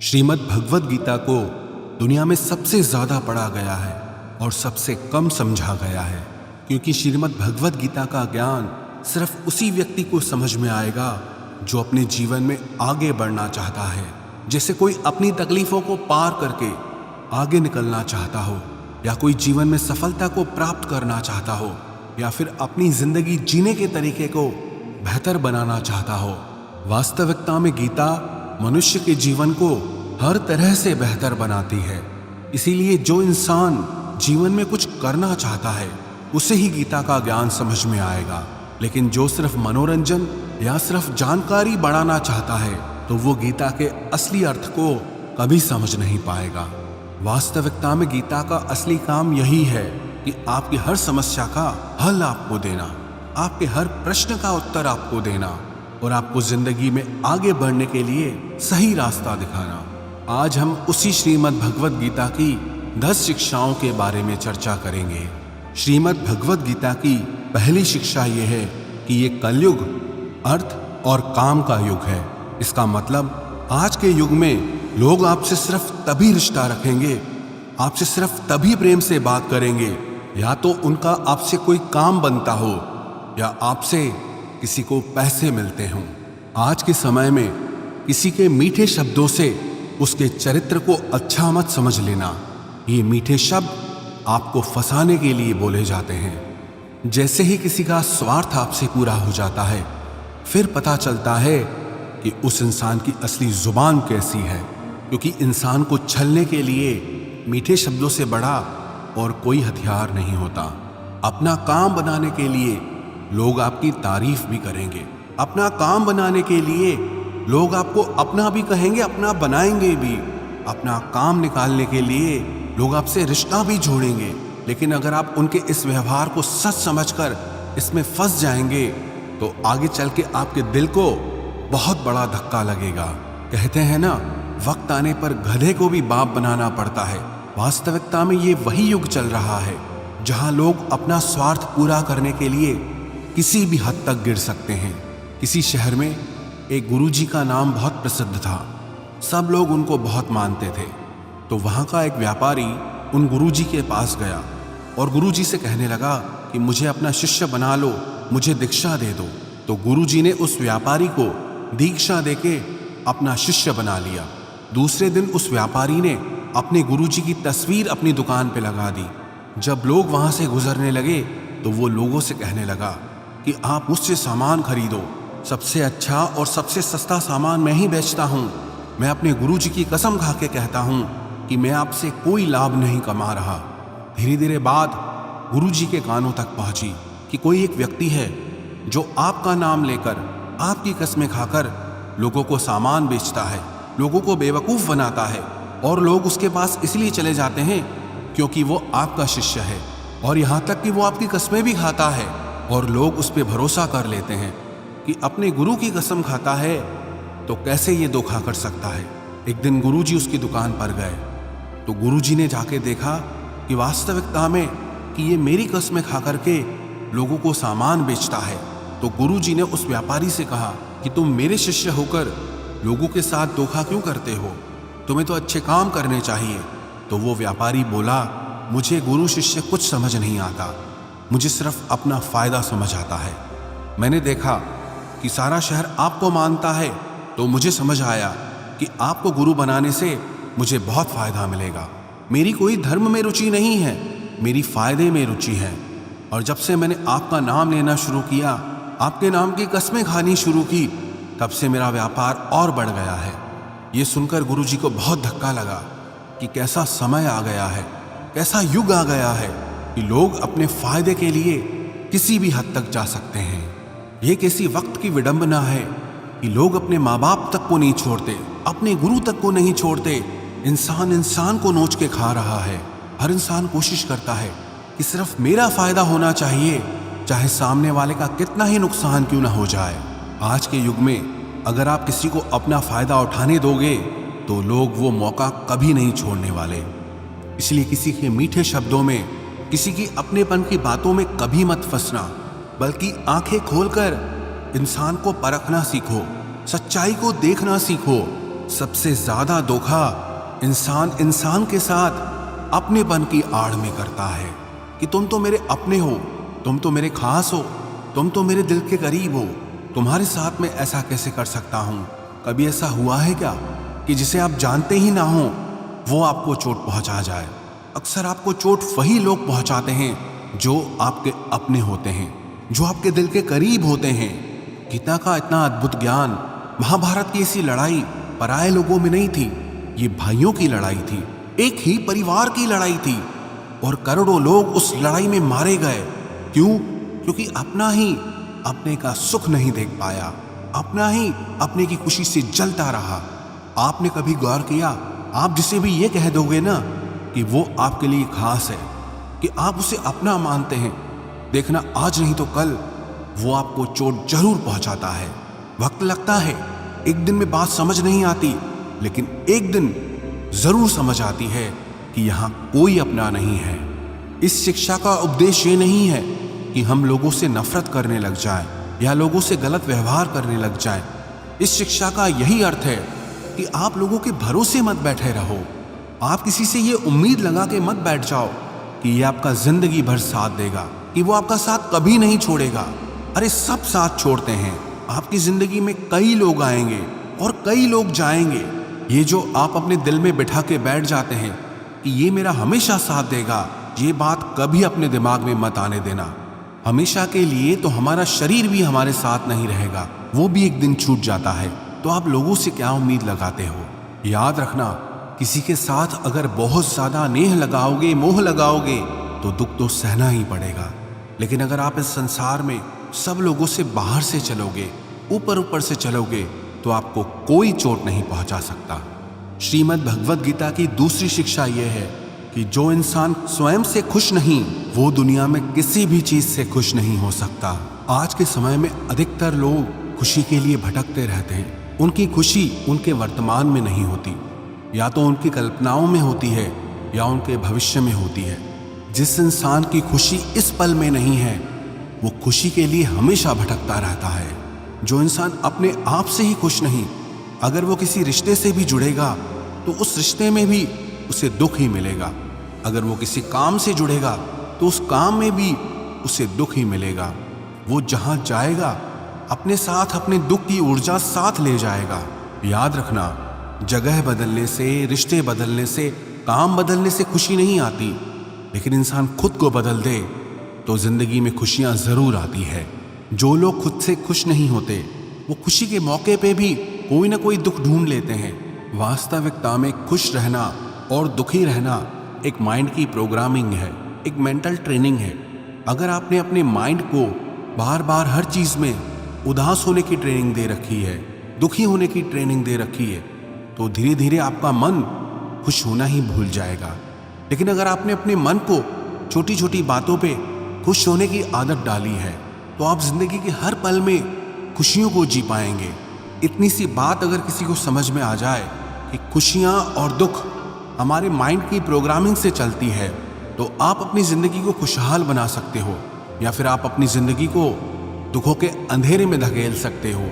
श्रीमद् भगवद गीता को दुनिया में सबसे ज्यादा पढ़ा गया है और सबसे कम समझा गया है, क्योंकि श्रीमद् भगवद गीता का ज्ञान सिर्फ उसी व्यक्ति को समझ में आएगा जो अपने जीवन में आगे बढ़ना चाहता है। जैसे कोई अपनी तकलीफों को पार करके आगे निकलना चाहता हो, या कोई जीवन में सफलता को प्राप्त करना चाहता हो, या फिर अपनी जिंदगी जीने के तरीके को बेहतर बनाना चाहता हो। वास्तविकता में गीता मनुष्य के जीवन को हर तरह से बेहतर बनाती है। इसीलिए जो इंसान जीवन में कुछ करना चाहता है उसे ही गीता का ज्ञान समझ में आएगा, लेकिन जो सिर्फ मनोरंजन या सिर्फ जानकारी बढ़ाना चाहता है तो वो गीता के असली अर्थ को कभी समझ नहीं पाएगा। वास्तविकता में गीता का असली काम यही है कि आपकी हर समस्या का हल आपको देना, आपके हर प्रश्न का उत्तर आपको देना और आपको जिंदगी में आगे बढ़ने के लिए सही रास्ता दिखाना। आज हम उसी श्रीमद् भगवद गीता की 10 शिक्षाओं के बारे में चर्चा करेंगे। श्रीमद् भगवद गीता की पहली शिक्षा यह है कि ये कलयुग अर्थ और काम का युग है। इसका मतलब आज के युग में लोग आपसे सिर्फ तभी रिश्ता रखेंगे, आपसे सिर्फ तभी प्रेम से बात करेंगे, या तो उनका आपसे कोई काम बनता हो या आपसे किसी को पैसे मिलते हों। आज के समय में किसी के मीठे शब्दों से उसके चरित्र को अच्छा मत समझ लेना। ये मीठे शब्द आपको फंसाने के लिए बोले जाते हैं। जैसे ही किसी का स्वार्थ आपसे पूरा हो जाता है, फिर पता चलता है कि उस इंसान की असली जुबान कैसी है, क्योंकि इंसान को छलने के लिए मीठे शब्दों से बड़ा और कोई हथियार नहीं होता। अपना काम बनाने के लिए लोग आपकी तारीफ भी करेंगे, अपना काम बनाने के लिए लोग आपको अपना भी कहेंगे, अपना बनाएंगे भी। अपना काम निकालने के लिए लोग आपसे रिश्ता भी जोड़ेंगे, लेकिन अगर आप उनके इस व्यवहार को सच समझकर इसमें फंस जाएंगे तो आगे चल के आपके दिल को बहुत बड़ा धक्का लगेगा। कहते हैं ना, वक्त आने पर गधे को भी बाप बनाना पड़ता है। वास्तविकता में ये वही युग चल रहा है जहां लोग अपना स्वार्थ पूरा करने के लिए किसी भी हद तक गिर सकते हैं। किसी शहर में एक गुरुजी का नाम बहुत प्रसिद्ध था, सब लोग उनको बहुत मानते थे। तो वहाँ का एक व्यापारी उन गुरुजी के पास गया और गुरुजी से कहने लगा कि मुझे अपना शिष्य बना लो, मुझे दीक्षा दे दो। तो गुरुजी ने उस व्यापारी को दीक्षा देके अपना शिष्य बना लिया। दूसरे दिन उस व्यापारी ने अपने गुरुजी की तस्वीर अपनी दुकान पे लगा दी। जब लोग वहाँ से गुजरने लगे तो वो लोगों से कहने लगा कि आप मुझसे सामान खरीदो, सबसे अच्छा और सबसे सस्ता सामान मैं ही बेचता हूँ। मैं अपने गुरुजी की कसम खा के कहता हूँ कि मैं आपसे कोई लाभ नहीं कमा रहा। धीरे धीरे बात गुरुजी के कानों तक पहुँची कि कोई एक व्यक्ति है जो आपका नाम लेकर, आपकी कसमें खाकर लोगों को सामान बेचता है, लोगों को बेवकूफ़ बनाता है, और लोग उसके पास इसलिए चले जाते हैं क्योंकि वो आपका शिष्य है, और यहाँ तक कि वो आपकी कसमें भी खाता है और लोग उस पर भरोसा कर लेते हैं कि अपने गुरु की कसम खाता है तो कैसे ये धोखा कर सकता है। एक दिन गुरुजी उसकी दुकान पर गए तो गुरुजी ने जाके देखा कि वास्तविकता में कि ये मेरी कसमें खा करके लोगों को सामान बेचता है। तो गुरुजी ने उस व्यापारी से कहा कि तुम मेरे शिष्य होकर लोगों के साथ धोखा क्यों करते हो, तुम्हें तो अच्छे काम करने चाहिए। तो वो व्यापारी बोला, मुझे गुरु शिष्य कुछ समझ नहीं आता, मुझे सिर्फ अपना फायदा समझ आता है। मैंने देखा कि सारा शहर आपको मानता है तो मुझे समझ आया कि आपको गुरु बनाने से मुझे बहुत फायदा मिलेगा। मेरी कोई धर्म में रुचि नहीं है, मेरी फायदे में रुचि है। और जब से मैंने आपका नाम लेना शुरू किया, आपके नाम की कसमें खानी शुरू की, तब से मेरा व्यापार और बढ़ गया है। ये सुनकर गुरुजी को बहुत धक्का लगा कि कैसा समय आ गया है, कैसा युग आ गया है कि लोग अपने फायदे के लिए किसी भी हद तक जा सकते हैं। ये किसी वक्त की विडंबना है कि लोग अपने माँ बाप तक को नहीं छोड़ते, अपने गुरु तक को नहीं छोड़ते। इंसान इंसान को नोच के खा रहा है। हर इंसान कोशिश करता है कि सिर्फ मेरा फायदा होना चाहिए, चाहे सामने वाले का कितना ही नुकसान क्यों ना हो जाए। आज के युग में अगर आप किसी को अपना फायदा उठाने दोगे तो लोग वो मौका कभी नहीं छोड़ने वाले। इसलिए किसी के मीठे शब्दों में, किसी की अपनेपन की बातों में कभी मत फंसना, बल्कि आंखें खोलकर इंसान को परखना सीखो, सच्चाई को देखना सीखो, सबसे ज्यादा धोखा इंसान इंसान के साथ अपनेपन की आड़ में करता है कि तुम तो मेरे अपने हो, तुम तो मेरे खास हो, तुम तो मेरे दिल के करीब हो, तुम्हारे साथ में ऐसा कैसे कर सकता हूं। कभी ऐसा हुआ है क्या कि जिसे आप जानते ही ना हो वो आपको चोट पहुंचा जाए। अक्सर आपको चोट वही लोग पहुंचाते हैं जो आपके अपने होते हैं, जो आपके दिल के करीब होते हैं। गीता का इतना अद्भुत ज्ञान, महाभारत की ऐसी लड़ाई पराये लोगों में नहीं थी, ये भाइयों की लड़ाई थी, एक ही परिवार की लड़ाई थी और करोड़ों लोग उस लड़ाई में मारे गए। क्यों? क्योंकि अपना ही अपने का सुख नहीं देख पाया, अपना ही अपने की खुशी से जलता रहा। आपने कभी गौर किया, आप जिसे भी ये कह दोगे ना कि वो आपके लिए खास है, कि आप उसे अपना मानते हैं, देखना आज नहीं तो कल वो आपको चोट जरूर पहुंचाता है। वक्त लगता है, एक दिन में बात समझ नहीं आती, लेकिन एक दिन जरूर समझ आती है कि यहां कोई अपना नहीं है। इस शिक्षा का उपदेश ये नहीं है कि हम लोगों से नफरत करने लग जाएं या लोगों से गलत व्यवहार करने लग जाएं। इस शिक्षा का यही अर्थ है कि आप लोगों के भरोसे मत बैठे रहो। आप किसी से ये उम्मीद लगा के मत बैठ जाओ कि ये आपका जिंदगी भर साथ देगा, कि वो आपका साथ कभी नहीं छोड़ेगा। अरे सब साथ छोड़ते हैं। आपकी जिंदगी में कई लोग आएंगे और कई लोग जाएंगे। ये जो आप अपने दिल में बिठा के बैठ जाते हैं कि ये मेरा हमेशा साथ देगा, ये बात कभी अपने दिमाग में मत आने देना। हमेशा के लिए तो हमारा शरीर भी हमारे साथ नहीं रहेगा, वो भी एक दिन छूट जाता है। तो आप लोगों से क्या उम्मीद लगाते हो? याद रखना, किसी के साथ अगर बहुत ज्यादा नेह लगाओगे, मोह लगाओगे तो दुख तो सहना ही पड़ेगा। लेकिन अगर आप इस संसार में सब लोगों से बाहर से चलोगे, ऊपर ऊपर से चलोगे, तो आपको कोई चोट नहीं पहुंचा सकता। श्रीमद् भगवद गीता की दूसरी शिक्षा यह है कि जो इंसान स्वयं से खुश नहीं, वो दुनिया में किसी भी चीज से खुश नहीं हो सकता। आज के समय में अधिकतर लोग खुशी के लिए भटकते रहते हैं। उनकी खुशी उनके वर्तमान में नहीं होती, या तो उनकी कल्पनाओं में होती है या उनके भविष्य में होती है। जिस इंसान की खुशी इस पल में नहीं है, वो खुशी के लिए हमेशा भटकता रहता है। जो इंसान अपने आप से ही खुश नहीं, अगर वो किसी रिश्ते से भी जुड़ेगा तो उस रिश्ते में भी उसे दुख ही मिलेगा। अगर वो किसी काम से जुड़ेगा तो उस काम में भी उसे दुख ही मिलेगा। वो जहां जाएगा अपने साथ अपने दुख की ऊर्जा साथ ले जाएगा। याद रखना, जगह बदलने से, रिश्ते बदलने से, काम बदलने से खुशी नहीं आती, लेकिन इंसान खुद को बदल दे तो जिंदगी में खुशियां जरूर आती है। जो लोग खुद से खुश नहीं होते, वो खुशी के मौके पे भी कोई ना कोई दुख ढूंढ लेते हैं। वास्तविकता में खुश रहना और दुखी रहना एक माइंड की प्रोग्रामिंग है, एक मेंटल ट्रेनिंग है। अगर आपने अपने माइंड को बार बार हर चीज में उदास होने की ट्रेनिंग दे रखी है, दुखी होने की ट्रेनिंग दे रखी है, तो धीरे धीरे आपका मन खुश होना ही भूल जाएगा। लेकिन अगर आपने अपने मन को छोटी छोटी बातों पे खुश होने की आदत डाली है, तो आप जिंदगी के हर पल में खुशियों को जी पाएंगे। इतनी सी बात अगर किसी को समझ में आ जाए कि खुशियां और दुख हमारे माइंड की प्रोग्रामिंग से चलती है, तो आप अपनी जिंदगी को खुशहाल बना सकते हो, या फिर आप अपनी जिंदगी को दुखों के अंधेरे में धकेल सकते हो।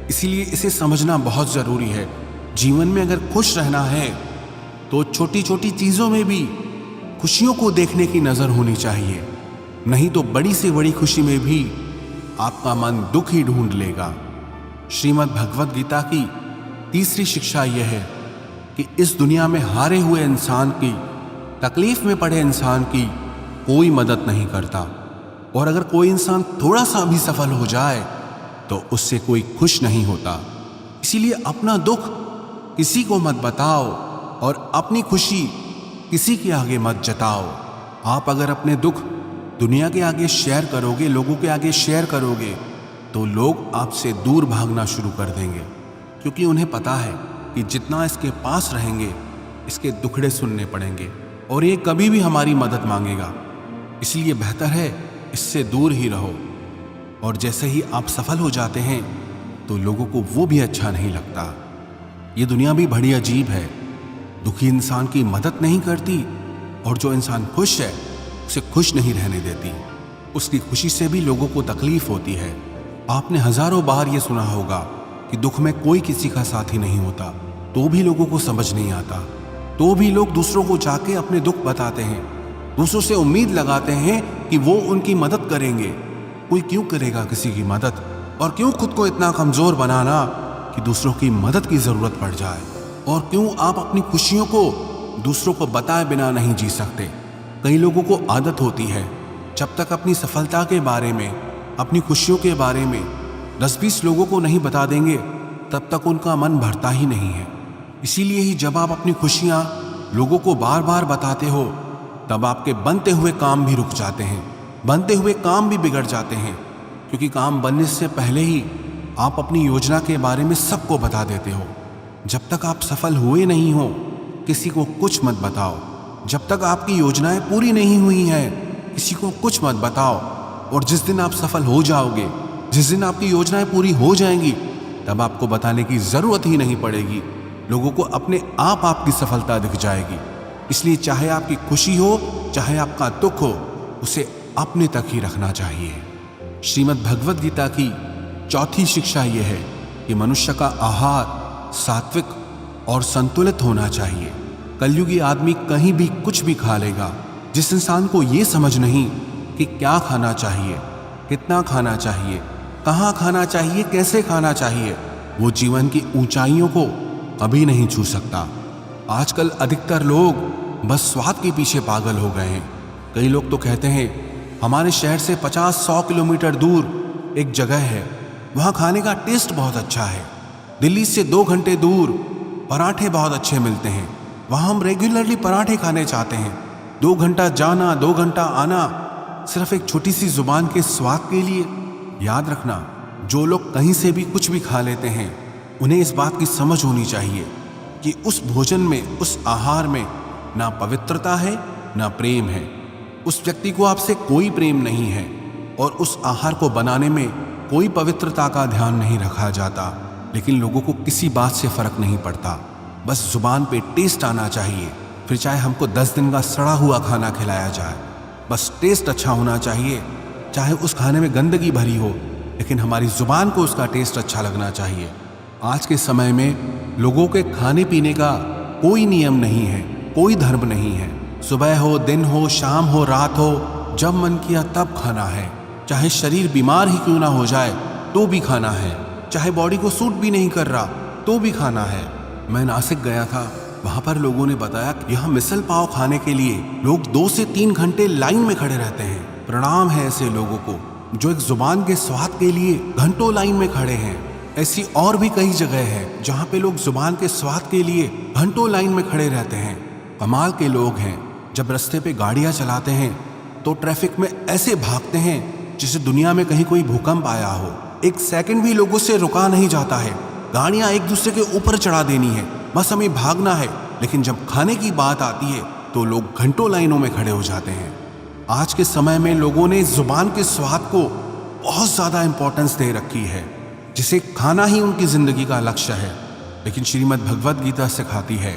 इसीलिए इसे समझना बहुत जरूरी है। जीवन में अगर खुश रहना है तो छोटी छोटी चीजों में भी खुशियों को देखने की नजर होनी चाहिए, नहीं तो बड़ी से बड़ी खुशी में भी आपका मन दुख ही ढूंढ लेगा। श्रीमद् भगवद गीता की तीसरी शिक्षा यह है कि इस दुनिया में हारे हुए इंसान की, तकलीफ में पड़े इंसान की कोई मदद नहीं करता, और अगर कोई इंसान थोड़ा सा भी सफल हो जाए तो उससे कोई खुश नहीं होता। इसीलिए अपना दुख किसी को मत बताओ और अपनी खुशी किसी के आगे मत जताओ। आप अगर अपने दुख दुनिया के आगे शेयर करोगे, लोगों के आगे शेयर करोगे, तो लोग आपसे दूर भागना शुरू कर देंगे, क्योंकि उन्हें पता है कि जितना इसके पास रहेंगे इसके दुखड़े सुनने पड़ेंगे और ये कभी भी हमारी मदद मांगेगा। इसलिए बेहतर है इससे दूर ही रहो। और जैसे ही आप सफल हो जाते हैं तो लोगों को वो भी अच्छा नहीं लगता। ये दुनिया भी बड़ी अजीब है, दुखी इंसान की मदद नहीं करती और जो इंसान खुश है उसे खुश नहीं रहने देती। उसकी खुशी से भी लोगों को तकलीफ होती है। आपने हजारों बार ये सुना होगा कि दुख में कोई किसी का साथी नहीं होता, तो भी लोगों को समझ नहीं आता, तो भी लोग दूसरों को जाके अपने दुख बताते हैं, दूसरों से उम्मीद लगाते हैं कि वो उनकी मदद करेंगे। कोई क्यों करेगा किसी की मदद, और क्यों खुद को इतना कमजोर बनाना कि दूसरों की मदद की जरूरत पड़ जाए? और क्यों आप अपनी खुशियों को दूसरों को बताए बिना नहीं जी सकते? कई लोगों को आदत होती है, जब तक अपनी सफलता के बारे में, अपनी खुशियों के बारे में 10-20 लोगों को नहीं बता देंगे, तब तक उनका मन भरता ही नहीं है। इसीलिए ही जब आप अपनी खुशियां लोगों को बार बार बताते हो, तब आपके बनते हुए काम भी रुक जाते हैं, बनते हुए काम भी बिगड़ जाते हैं, क्योंकि काम बनने से पहले ही आप अपनी योजना के बारे में सबको बता देते हो। जब तक आप सफल हुए नहीं हो, किसी को कुछ मत बताओ। जब तक आपकी योजनाएं पूरी नहीं हुई हैं, किसी को कुछ मत बताओ। और जिस दिन आप सफल हो जाओगे, जिस दिन आपकी योजनाएं पूरी हो जाएंगी, तब आपको बताने की जरूरत ही नहीं पड़ेगी। लोगों को अपने आप आपकी सफलता दिख जाएगी। इसलिए चाहे आपकी खुशी हो, चाहे आपका दुख हो, उसे अपने तक ही रखना चाहिए। श्रीमद् भगवद गीता की चौथी शिक्षा यह है कि मनुष्य का आहार सात्विक और संतुलित होना चाहिए। कलयुगी आदमी कहीं भी कुछ भी खा लेगा। जिस इंसान को ये समझ नहीं कि क्या खाना चाहिए, कितना खाना चाहिए, कहाँ खाना चाहिए, कैसे खाना चाहिए, वो जीवन की ऊंचाइयों को कभी नहीं छू सकता। आजकल अधिकतर लोग बस स्वाद के पीछे पागल हो गए हैं। कई लोग तो कहते हैं हमारे शहर से 50-100 किलोमीटर दूर एक जगह है, वहाँ खाने का टेस्ट बहुत अच्छा है। दिल्ली से 2 घंटे दूर पराठे बहुत अच्छे मिलते हैं, वहाँ हम रेगुलरली पराठे खाने चाहते हैं। 2 घंटा जाना, 2 घंटा आना, सिर्फ एक छोटी सी जुबान के स्वाद के लिए। याद रखना, जो लोग कहीं से भी कुछ भी खा लेते हैं, उन्हें इस बात की समझ होनी चाहिए कि उस भोजन में, उस आहार में ना पवित्रता है, ना प्रेम है। उस व्यक्ति को आपसे कोई प्रेम नहीं है, और उस आहार को बनाने में कोई पवित्रता का ध्यान नहीं रखा जाता। लेकिन लोगों को किसी बात से फर्क नहीं पड़ता, बस जुबान पे टेस्ट आना चाहिए। फिर चाहे हमको 10 दिन का सड़ा हुआ खाना खिलाया जाए, बस टेस्ट अच्छा होना चाहिए। चाहे उस खाने में गंदगी भरी हो, लेकिन हमारी जुबान को उसका टेस्ट अच्छा लगना चाहिए। आज के समय में लोगों के खाने पीने का कोई नियम नहीं है, कोई धर्म नहीं है। सुबह हो, दिन हो, शाम हो, रात हो, जब मन किया तब खाना है। चाहे शरीर बीमार ही क्यों ना हो जाए तो भी खाना है, चाहे बॉडी को सूट भी नहीं कर रहा तो भी खाना है। मैं नासिक गया था, वहां पर लोगों ने बताया कि यहाँ मिसल पाव खाने के लिए लोग 2 से 3 घंटे लाइन में खड़े रहते हैं। प्रणाम है ऐसे लोगों को जो एक जुबान के स्वाद के लिए घंटों लाइन में खड़े हैं। ऐसी और भी कई जगह है जहाँ पे लोग जुबान के स्वाद के लिए घंटों लाइन में खड़े रहते हैं। कमाल के लोग हैं। जब रास्ते पे गाड़ियाँ चलाते हैं तो ट्रैफिक में ऐसे भागते हैं जिसे दुनिया में कहीं कोई भूकंप आया हो। 1 सेकंड भी लोगों से रुका नहीं जाता है। गाड़ियां एक दूसरे के ऊपर चढ़ा देनी है, बस हमें भागना है। लेकिन जब खाने की बात आती है तो लोग घंटों लाइनों में खड़े हो जाते हैं। आज के समय में लोगों ने जुबान के स्वाद को बहुत ज़्यादा इंपॉर्टेंस दे रखी है, जिसे खाना ही उनकी ज़िंदगी का लक्ष्य है। लेकिन श्रीमद् भगवद गीता सिखाती है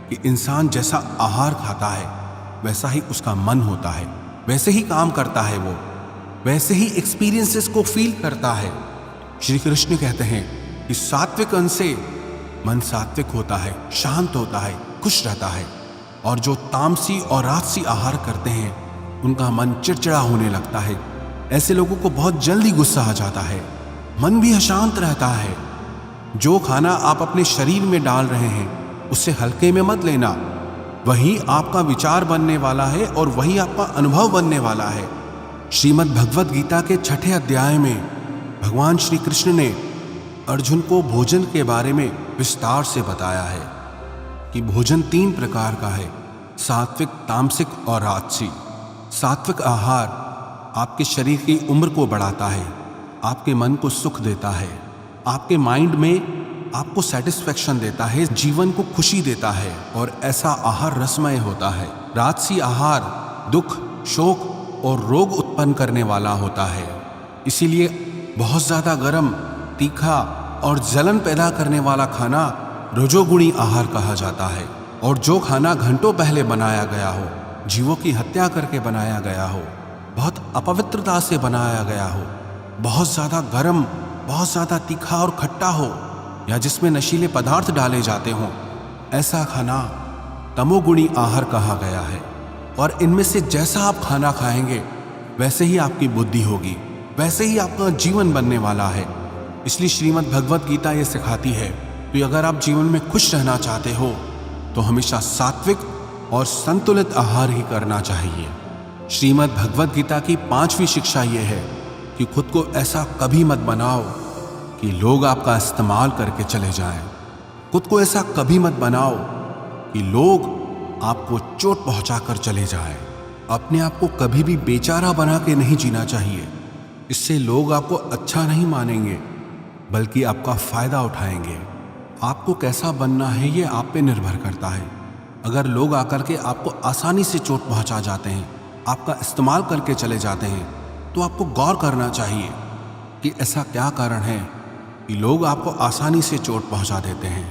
कि इंसान जैसा आहार खाता है वैसा ही उसका मन होता है, वैसे ही काम करता है, वो वैसे ही एक्सपीरियंसेस को फील करता है। श्री कृष्ण कहते हैं कि सात्विक अन्न से मन सात्विक होता है, शांत होता है, खुश रहता है। और जो तामसी और राजसी आहार करते हैं उनका मन चिड़चिड़ा होने लगता है। ऐसे लोगों को बहुत जल्दी गुस्सा आ जाता है, मन भी अशांत रहता है। जो खाना आप अपने शरीर में डाल रहे हैं उससे हल्के में मत लेना। वही आपका विचार बनने वाला है और वही आपका अनुभव बनने वाला है। श्रीमद् भगवद गीता के 6ठे अध्याय में भगवान श्री कृष्ण ने अर्जुन को भोजन के बारे में विस्तार से बताया है कि भोजन 3 प्रकार का है, सात्विक, तामसिक और राजसी। सात्विक आहार आपके शरीर की उम्र को बढ़ाता है, आपके मन को सुख देता है, आपके माइंड में आपको सेटिस्फैक्शन देता है, जीवन को खुशी देता है, और ऐसा आहार रसमय होता है। राजसी आहार दुख, शोक और रोग उत्पन्न करने वाला होता है। इसीलिए बहुत ज़्यादा गर्म, तीखा और जलन पैदा करने वाला खाना रजोगुणी आहार कहा जाता है। और जो खाना घंटों पहले बनाया गया हो, जीवों की हत्या करके बनाया गया हो, बहुत अपवित्रता से बनाया गया हो, बहुत ज़्यादा गर्म, बहुत ज़्यादा तीखा और खट्टा हो, या जिसमें नशीले पदार्थ डाले जाते हों, ऐसा खाना तमोगुणी आहार कहा गया है। और इनमें से जैसा आप खाना खाएंगे वैसे ही आपकी बुद्धि होगी, वैसे ही आपका जीवन बनने वाला है। इसलिए श्रीमद् भगवद गीता ये सिखाती है कि अगर आप जीवन में खुश रहना चाहते हो तो हमेशा सात्विक और संतुलित आहार ही करना चाहिए। श्रीमद् भगवद गीता की 5वीं शिक्षा ये है कि खुद को ऐसा कभी मत बनाओ कि लोग आपका इस्तेमाल करके चले जाएं। खुद को ऐसा कभी मत बनाओ कि लोग आपको चोट पहुंचाकर चले जाएं। अपने आप को कभी भी बेचारा बना के नहीं जीना चाहिए। इससे लोग आपको अच्छा नहीं मानेंगे बल्कि आपका फायदा उठाएंगे। आपको कैसा बनना है ये आप पे निर्भर करता है। अगर लोग आकर के आपको आसानी से चोट पहुंचा जाते हैं, आपका इस्तेमाल करके चले जाते हैं, तो आपको गौर करना चाहिए कि ऐसा क्या कारण है कि लोग आपको आसानी से चोट पहुंचा देते हैं।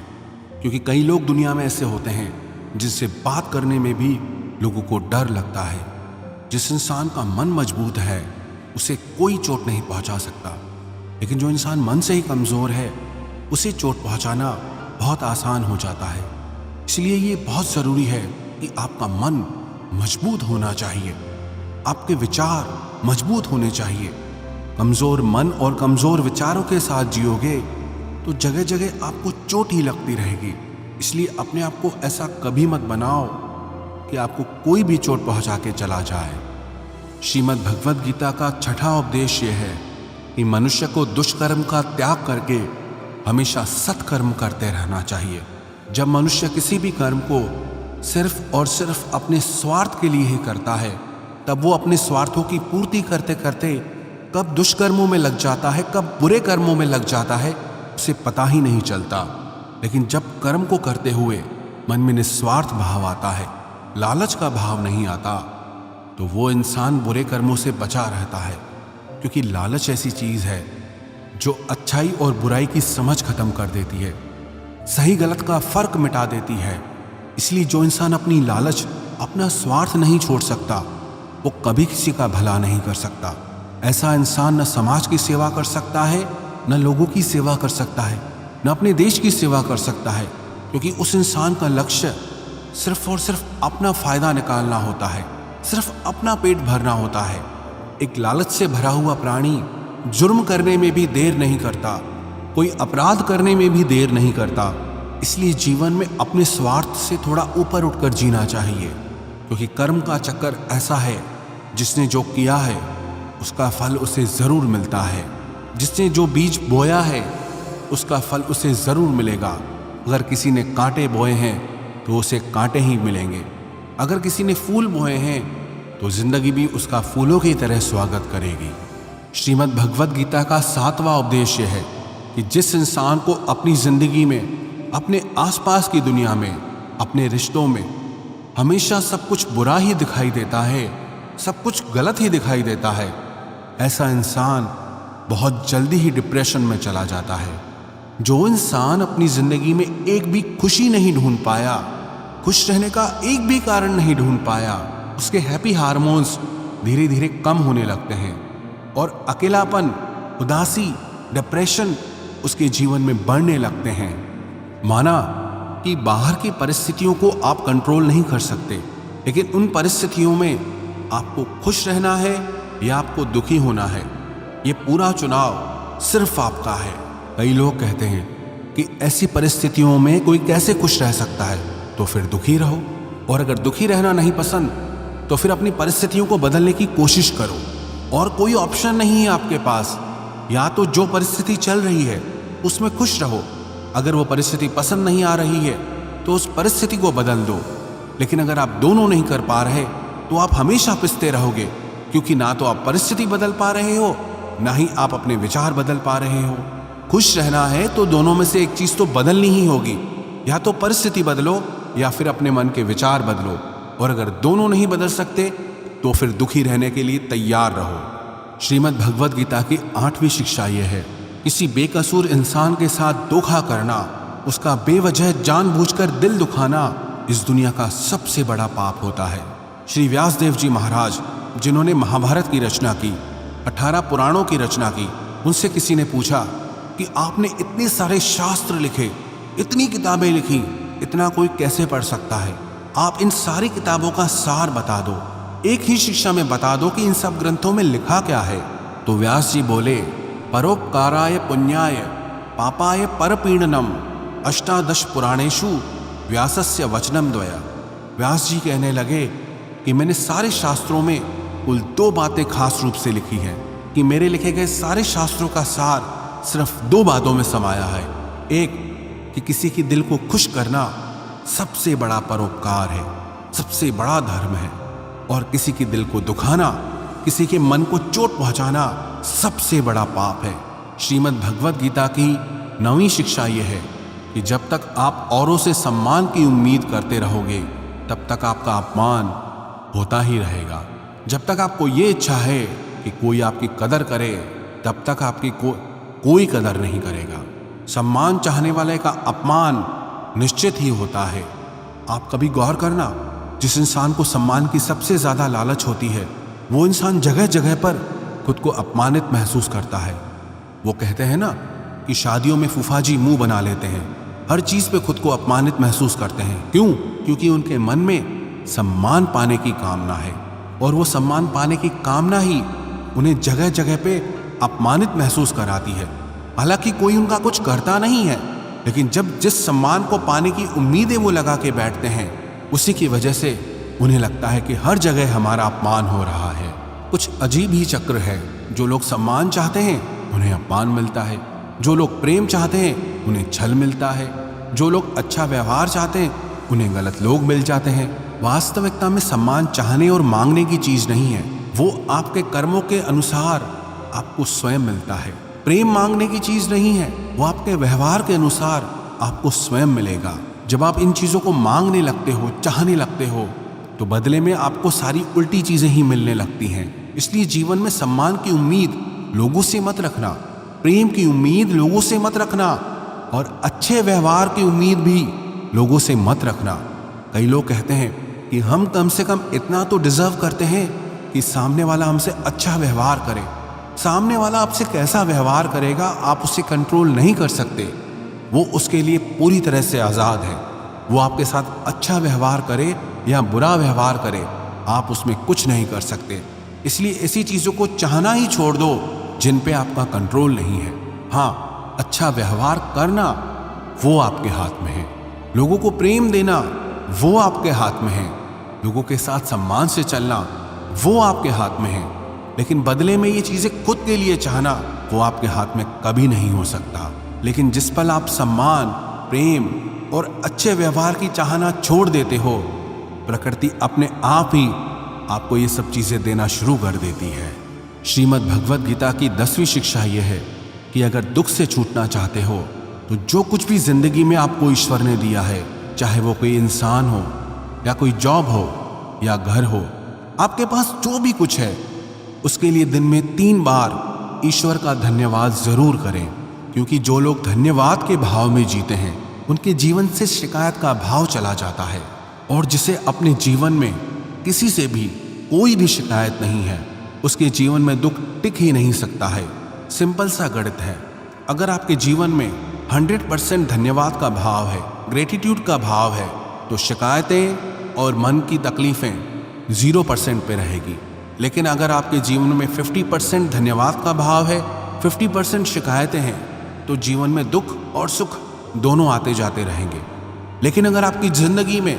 क्योंकि कई लोग दुनिया में ऐसे होते हैं जिनसे बात करने में भी लोगों को डर लगता है। जिस इंसान का मन मजबूत है उसे कोई चोट नहीं पहुंचा सकता, लेकिन जो इंसान मन से ही कमज़ोर है उसे चोट पहुंचाना बहुत आसान हो जाता है। इसलिए ये बहुत ज़रूरी है कि आपका मन मजबूत होना चाहिए, आपके विचार मजबूत होने चाहिए। कमज़ोर मन और कमज़ोर विचारों के साथ जियोगे तो जगह जगह आपको चोट ही लगती रहेगी। इसलिए अपने आप को ऐसा कभी मत बनाओ कि आपको कोई भी चोट पहुंचा के चला जाए। श्रीमद् भगवद गीता का 6वां उपदेश ये है कि मनुष्य को दुष्कर्म का त्याग करके हमेशा सत्कर्म करते रहना चाहिए। जब मनुष्य किसी भी कर्म को सिर्फ और सिर्फ अपने स्वार्थ के लिए ही करता है, तब वो अपने स्वार्थों की पूर्ति करते करते कब दुष्कर्मों में लग जाता है, कब बुरे कर्मों में लग जाता है, उसे पता ही नहीं चलता। लेकिन जब कर्म को करते हुए मन में निस्वार्थ भाव आता है, लालच का भाव नहीं आता, तो वो इंसान बुरे कर्मों से बचा रहता है। क्योंकि लालच ऐसी चीज़ है जो अच्छाई और बुराई की समझ खत्म कर देती है, सही गलत का फर्क मिटा देती है। इसलिए जो इंसान अपनी लालच, अपना स्वार्थ नहीं छोड़ सकता, वो कभी किसी का भला नहीं कर सकता। ऐसा इंसान न समाज की सेवा कर सकता है, न लोगों की सेवा कर सकता है, न अपने देश की सेवा कर सकता है। क्योंकि उस इंसान का लक्ष्य सिर्फ और सिर्फ अपना फायदा निकालना होता है, सिर्फ अपना पेट भरना होता है। एक लालच से भरा हुआ प्राणी जुर्म करने में भी देर नहीं करता, कोई अपराध करने में भी देर नहीं करता। इसलिए जीवन में अपने स्वार्थ से थोड़ा ऊपर उठकर जीना चाहिए। क्योंकि कर्म का चक्कर ऐसा है, जिसने जो किया है उसका फल उसे ज़रूर मिलता है। जिसने जो बीज बोया है उसका फल उसे ज़रूर मिलेगा। अगर किसी ने कांटे बोए हैं तो उसे कांटे ही मिलेंगे। अगर किसी ने फूल बोए हैं तो जिंदगी भी उसका फूलों की तरह स्वागत करेगी। श्रीमद् भगवद गीता का 7वां उपदेश यह है कि जिस इंसान को अपनी जिंदगी में, अपने आसपास की दुनिया में, अपने रिश्तों में हमेशा सब कुछ बुरा ही दिखाई देता है, सब कुछ गलत ही दिखाई देता है, ऐसा इंसान बहुत जल्दी ही डिप्रेशन में चला जाता है। जो इंसान अपनी जिंदगी में एक भी खुशी नहीं ढूंढ पाया, खुश रहने का एक भी कारण नहीं ढूंढ पाया, उसके हैप्पी हार्मोन्स धीरे धीरे कम होने लगते हैं और अकेलापन, उदासी, डिप्रेशन उसके जीवन में बढ़ने लगते हैं। माना कि बाहर की परिस्थितियों को आप कंट्रोल नहीं कर सकते, लेकिन उन परिस्थितियों में आपको खुश रहना है या आपको दुखी होना है, ये पूरा चुनाव सिर्फ आपका है। कई लोग कहते हैं कि ऐसी परिस्थितियों में कोई कैसे खुश रह सकता है, तो फिर दुखी रहो। और अगर दुखी रहना नहीं पसंद तो फिर अपनी परिस्थितियों को बदलने की कोशिश करो। और कोई ऑप्शन नहीं है आपके पास, या तो जो परिस्थिति चल रही है उसमें खुश रहो। अगर वो परिस्थिति पसंद नहीं आ रही है तो उस परिस्थिति को बदल दो। लेकिन अगर आप दोनों नहीं कर पा रहे तो आप हमेशा पिसते रहोगे, क्योंकि ना तो आप परिस्थिति बदल पा रहे हो, ना ही आप अपने विचार बदल पा रहे हो। खुश रहना है तो दोनों में से एक चीज तो बदलनी ही होगी, या तो परिस्थिति बदलो या फिर अपने मन के विचार बदलो। और अगर दोनों नहीं बदल सकते तो फिर दुखी रहने के लिए तैयार रहो। श्रीमद् भगवद गीता की 8वीं शिक्षा यह है, किसी बेकसूर इंसान के साथ धोखा करना, उसका बेवजह जानबूझकर दिल दुखाना इस दुनिया का सबसे बड़ा पाप होता है। श्री व्यासदेव जी महाराज, जिन्होंने महाभारत की रचना की, 18 पुराणों की रचना की, उनसे किसी ने पूछा कि आपने इतने सारे शास्त्र लिखे, इतनी किताबें लिखी, इतना कोई कैसे पढ़ सकता है? आप इन सारी किताबों का सार बता दो, एक ही शिक्षा में बता दो कि इन सब ग्रंथों में लिखा क्या है। तो व्यास जी बोले, परोपकाराय पुण्याय पापाय परपीडनम अष्टादश पुराणेषु व्यासस्य वचनम द्वया। व्यास जी कहने लगे कि मैंने सारे शास्त्रों में कुल 2 बातें खास रूप से लिखी हैं, कि मेरे लिखे गए सारे शास्त्रों का सार सिर्फ 2 बातों में समाया है। एक, कि किसी के दिल को खुश करना सबसे बड़ा परोपकार है, सबसे बड़ा धर्म है, और किसी के दिल को दुखाना, किसी के मन को चोट पहुंचाना सबसे बड़ा पाप है। श्रीमद् भगवद गीता की 9वीं शिक्षा यह है कि जब तक आप औरों से सम्मान की उम्मीद करते रहोगे तब तक आपका अपमान होता ही रहेगा। जब तक आपको ये इच्छा है कि कोई आपकी कदर करे तब तक आपकी कोई कदर नहीं करेगा। सम्मान चाहने वाले का अपमान निश्चित ही होता है। आप कभी गौर करना, जिस इंसान को सम्मान की सबसे ज्यादा लालच होती है वो इंसान जगह जगह पर खुद को अपमानित महसूस करता है। वो कहते हैं ना कि शादियों में फूफा जी मुंह बना लेते हैं, हर चीज पे खुद को अपमानित महसूस करते हैं। क्यों? क्योंकि उनके मन में सम्मान पाने की कामना है, और वो सम्मान पाने की कामना ही उन्हें जगह जगह पे अपमानित महसूस कराती है। हालांकि कोई उनका कुछ करता नहीं है, लेकिन जब जिस सम्मान को पाने की उम्मीदें वो लगा के बैठते हैं, उसी की वजह से उन्हें लगता है कि हर जगह हमारा अपमान हो रहा है। कुछ अजीब ही चक्र है। जो लोग सम्मान चाहते हैं उन्हें अपमान मिलता है, जो लोग प्रेम चाहते हैं उन्हें छल मिलता है, जो लोग अच्छा व्यवहार चाहते हैं उन्हें गलत लोग मिल जाते हैं। वास्तविकता में सम्मान चाहने और मांगने की चीज नहीं है, वो आपके कर्मों के अनुसार आपको स्वयं मिलता है। प्रेम मांगने की चीज नहीं है, वो आपके व्यवहार के अनुसार आपको स्वयं मिलेगा। जब आप इन चीजों को मांगने लगते हो, चाहने लगते हो, तो बदले में आपको सारी उल्टी चीजें ही मिलने लगती हैं। इसलिए जीवन में सम्मान की उम्मीद लोगों से मत रखना, प्रेम की उम्मीद लोगों से मत रखना, और अच्छे व्यवहार की उम्मीद भी लोगों से मत रखना। कई लोग कहते हैं कि हम कम से कम इतना तो डिजर्व करते हैं कि सामने वाला हमसे अच्छा व्यवहार करे। सामने वाला आपसे कैसा व्यवहार करेगा आप उसे कंट्रोल नहीं कर सकते, वो उसके लिए पूरी तरह से आज़ाद है। वो आपके साथ अच्छा व्यवहार करे या बुरा व्यवहार करे, आप उसमें कुछ नहीं कर सकते। इसलिए ऐसी चीज़ों को चाहना ही छोड़ दो जिन पे आपका कंट्रोल नहीं है। हाँ, अच्छा व्यवहार करना वो आपके हाथ में है, लोगों को प्रेम देना वो आपके हाथ में है, लोगों के साथ सम्मान से चलना वो आपके हाथ में है, लेकिन बदले में ये चीज़ें खुद के लिए चाहना वो आपके हाथ में कभी नहीं हो सकता। लेकिन जिस पल आप सम्मान, प्रेम और अच्छे व्यवहार की चाहना छोड़ देते हो, प्रकृति अपने आप ही आपको ये सब चीजें देना शुरू कर देती है। श्रीमद् भगवद गीता की 10वीं शिक्षा यह है कि अगर दुख से छूटना चाहते हो तो जो कुछ भी जिंदगी में आपको ईश्वर ने दिया है, चाहे वो कोई इंसान हो या कोई जॉब हो या घर हो, आपके पास जो भी कुछ है उसके लिए दिन में 3 बार ईश्वर का धन्यवाद जरूर करें। क्योंकि जो लोग धन्यवाद के भाव में जीते हैं उनके जीवन से शिकायत का भाव चला जाता है, और जिसे अपने जीवन में किसी से भी कोई भी शिकायत नहीं है उसके जीवन में दुख टिक ही नहीं सकता है। सिंपल सा गणित है, अगर आपके जीवन में 100% धन्यवाद का भाव है, ग्रेटिट्यूड का भाव है, तो शिकायतें और मन की तकलीफें 0% पे रहेगी। लेकिन अगर आपके जीवन में 50% धन्यवाद का भाव है, 50% शिकायतें हैं, तो जीवन में दुख और सुख दोनों आते जाते रहेंगे। लेकिन अगर आपकी जिंदगी में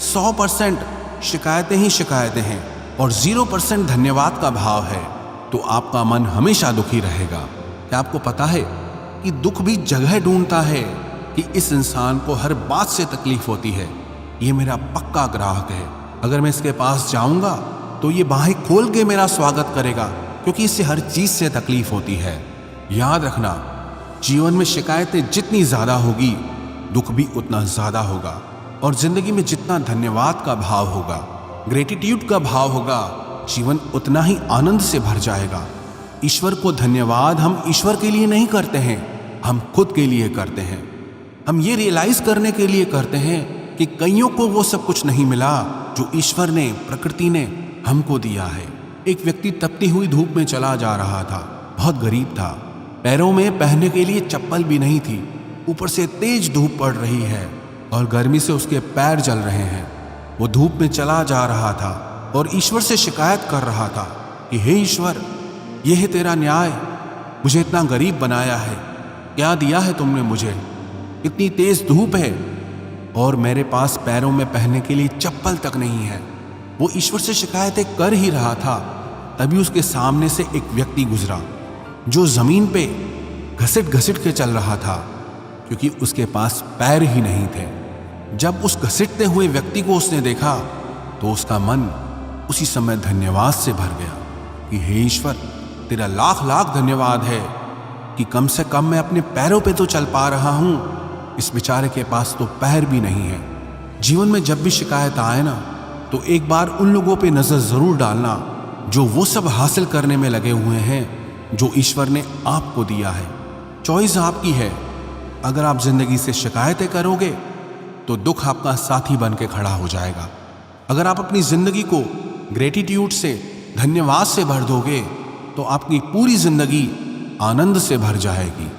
100% शिकायतें ही शिकायतें हैं और 0% धन्यवाद का भाव है, तो आपका मन हमेशा दुखी रहेगा। क्या आपको पता है कि दुख भी जगह ढूंढता है कि इस इंसान को हर बात से तकलीफ होती है, ये मेरा पक्का ग्राहक है, अगर मैं इसके पास जाऊंगा तो ये बाहें खोल के मेरा स्वागत करेगा, क्योंकि इससे हर चीज से तकलीफ होती है। याद रखना, जीवन में शिकायतें जितनी ज्यादा होगी दुख भी उतना ज्यादा होगा, और जिंदगी में जितना धन्यवाद का भाव होगा, ग्रेटिट्यूड का भाव होगा, जीवन उतना ही आनंद से भर जाएगा। ईश्वर को धन्यवाद हम ईश्वर के लिए नहीं करते हैं, हम खुद के लिए करते हैं। हम ये रियलाइज करने के लिए करते हैं कि कईयों को वो सब कुछ नहीं मिला जो ईश्वर ने, प्रकृति ने हमको दिया है। एक व्यक्ति तपती हुई धूप में चला जा रहा था, बहुत गरीब था, पैरों में पहनने के लिए चप्पल भी नहीं थी। ऊपर से तेज धूप पड़ रही है और गर्मी से उसके पैर जल रहे हैं। वो धूप में चला जा रहा था और ईश्वर से शिकायत कर रहा था कि हे ईश्वर, यह है तेरा न्याय, मुझे इतना गरीब बनाया है, क्या दिया है तुमने मुझे? इतनी तेज धूप है और मेरे पास पैरों में पहनने के लिए चप्पल तक नहीं है। वो ईश्वर से शिकायतें कर ही रहा था, तभी उसके सामने से एक व्यक्ति गुजरा जो जमीन पे घसीट घसीट के चल रहा था, क्योंकि उसके पास पैर ही नहीं थे। जब उस घसीटते हुए व्यक्ति को उसने देखा तो उसका मन उसी समय धन्यवाद से भर गया कि हे ईश्वर, तेरा लाख लाख धन्यवाद है कि कम से कम मैं अपने पैरों पे तो चल पा रहा हूं। इस बेचारे के पास तो पैर भी नहीं है। जीवन में जब भी शिकायत आए ना, तो एक बार उन लोगों पे नजर जरूर डालना जो वो सब हासिल करने में लगे हुए हैं जो ईश्वर ने आपको दिया है। चॉइस आपकी है। अगर आप जिंदगी से शिकायतें करोगे तो दुख आपका साथी बन के खड़ा हो जाएगा। अगर आप अपनी जिंदगी को ग्रेटिट्यूड से, धन्यवाद से भर दोगे तो आपकी पूरी जिंदगी आनंद से भर जाएगी।